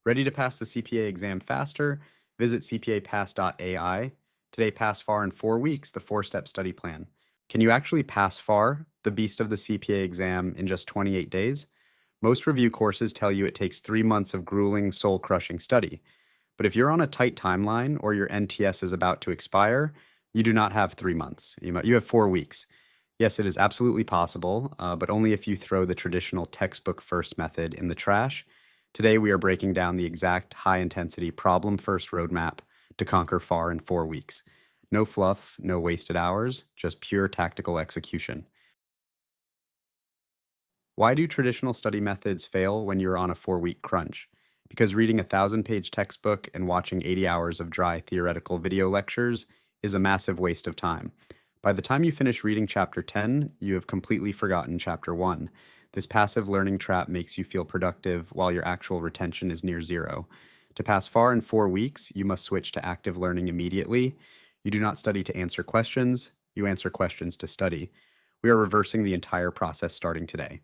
Ready to pass the CPA exam faster? Visit cpapass.ai. Today, pass FAR in 4 weeks, the four-step study plan. Can you actually pass FAR, the beast of the CPA exam, in just 28 days? Most review courses tell you it takes 3 months of grueling, soul-crushing study. But if you're on a tight timeline or your NTS is about to expire, you do not have 3 months. You have 4 weeks. Yes, it is absolutely possible, but only if you throw the traditional textbook first method in the trash. Today, we are breaking down the exact high intensity problem first roadmap to conquer FAR in 4 weeks. No fluff, no wasted hours, just pure tactical execution. Why do traditional study methods fail when you're on a 4 week crunch? Because reading a 1,000 page textbook and watching 80 hours of dry theoretical video lectures is a massive waste of time. By the time you finish reading chapter 10, you have completely forgotten chapter 1. This passive learning trap makes you feel productive while your actual retention is near zero. To pass FAR in 4 weeks, you must switch to active learning immediately. You do not study to answer questions, you answer questions to study. We are reversing the entire process starting today.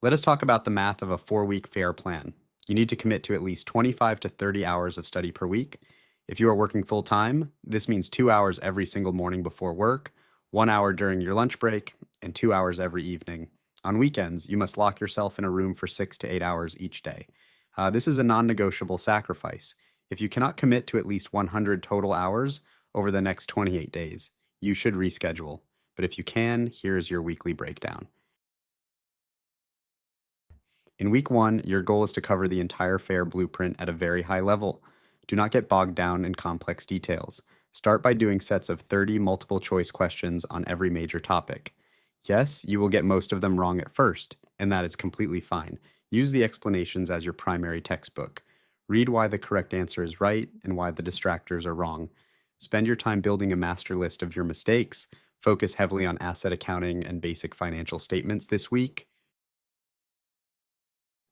Let us talk about the math of a 4 week FAIR plan. You need to commit to at least 25 to 30 hours of study per week. If you are working full time, this means 2 hours every single morning before work, 1 hour during your lunch break, and 2 hours every evening. On weekends, you must lock yourself in a room for 6 to 8 hours each day. This is a non negotiable sacrifice. If you cannot commit to at least 100 total hours over the next 28 days, you should reschedule. But if you can, here's your weekly breakdown. In week 1, your goal is to cover the entire FAIR blueprint at a very high level. Do not get bogged down in complex details. Start by doing sets of 30 multiple choice questions on every major topic. Yes, you will get most of them wrong at first, and that is completely fine. Use the explanations as your primary textbook. Read why the correct answer is right and why the distractors are wrong. Spend your time building a master list of your mistakes. Focus heavily on asset accounting and basic financial statements this week.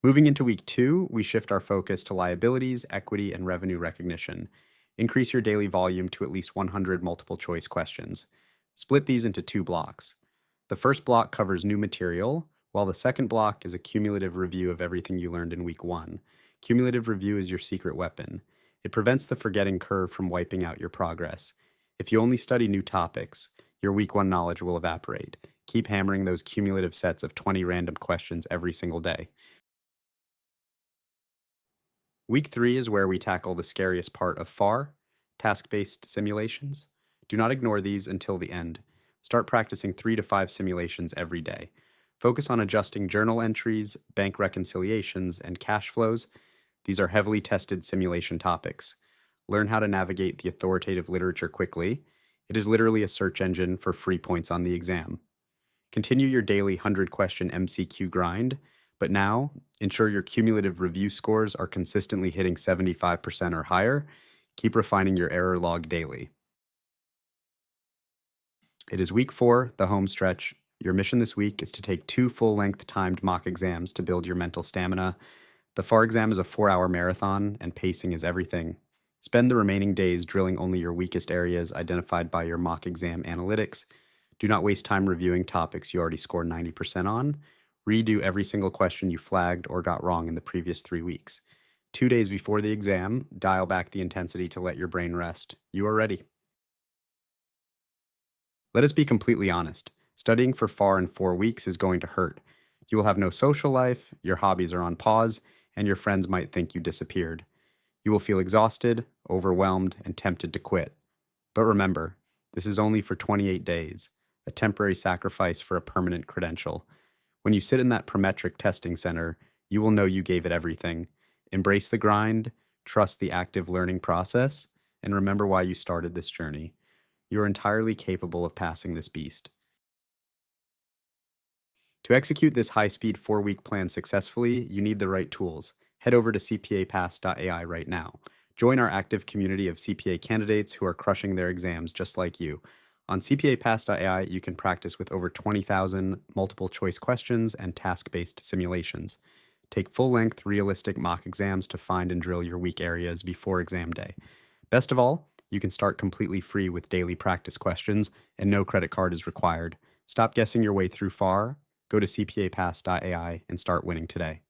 Moving into week 2, we shift our focus to liabilities, equity, and revenue recognition. Increase your daily volume to at least 100 multiple choice questions. Split these into 2 blocks. The first block covers new material, while the second block is a cumulative review of everything you learned in week 1. Cumulative review is your secret weapon. It prevents the forgetting curve from wiping out your progress. If you only study new topics, your week 1 knowledge will evaporate. Keep hammering those cumulative sets of 20 random questions every single day. Week 3 is where we tackle the scariest part of FAR, task-based simulations. Do not ignore these until the end. Start practicing 3 to 5 simulations every day. Focus on adjusting journal entries, bank reconciliations, and cash flows. These are heavily tested simulation topics. Learn how to navigate the authoritative literature quickly. It is literally a search engine for free points on the exam. Continue your daily 100-question MCQ grind, but now ensure your cumulative review scores are consistently hitting 75% or higher. Keep refining your error log daily. It is week 4, the home stretch. Your mission this week is to take 2 full-length timed mock exams to build your mental stamina. The FAR exam is a 4-hour marathon, and pacing is everything. Spend the remaining days drilling only your weakest areas identified by your mock exam analytics. Do not waste time reviewing topics you already scored 90% on. Redo every single question you flagged or got wrong in the previous 3 weeks. 2 days before the exam, dial back the intensity to let your brain rest. You are ready. Let us be completely honest. Studying for FAR in 4 weeks is going to hurt. You will have no social life, your hobbies are on pause, and your friends might think you disappeared. You will feel exhausted, overwhelmed, and tempted to quit. But remember, this is only for 28 days, a temporary sacrifice for a permanent credential. When you sit in that Prometric testing center, you will know you gave it everything. Embrace the grind, trust the active learning process, and remember why you started this journey. You are entirely capable of passing this beast. To execute this high-speed 4 week plan successfully, you need the right tools. Head over to cpapass.ai right now. Join our active community of CPA candidates who are crushing their exams just like you. On cpapass.ai, you can practice with over 20,000 multiple choice questions and task-based simulations. Take full-length, realistic mock exams to find and drill your weak areas before exam day. Best of all, you can start completely free with daily practice questions, and no credit card is required. Stop guessing your way through FAR, go to cpapass.ai, and start winning today.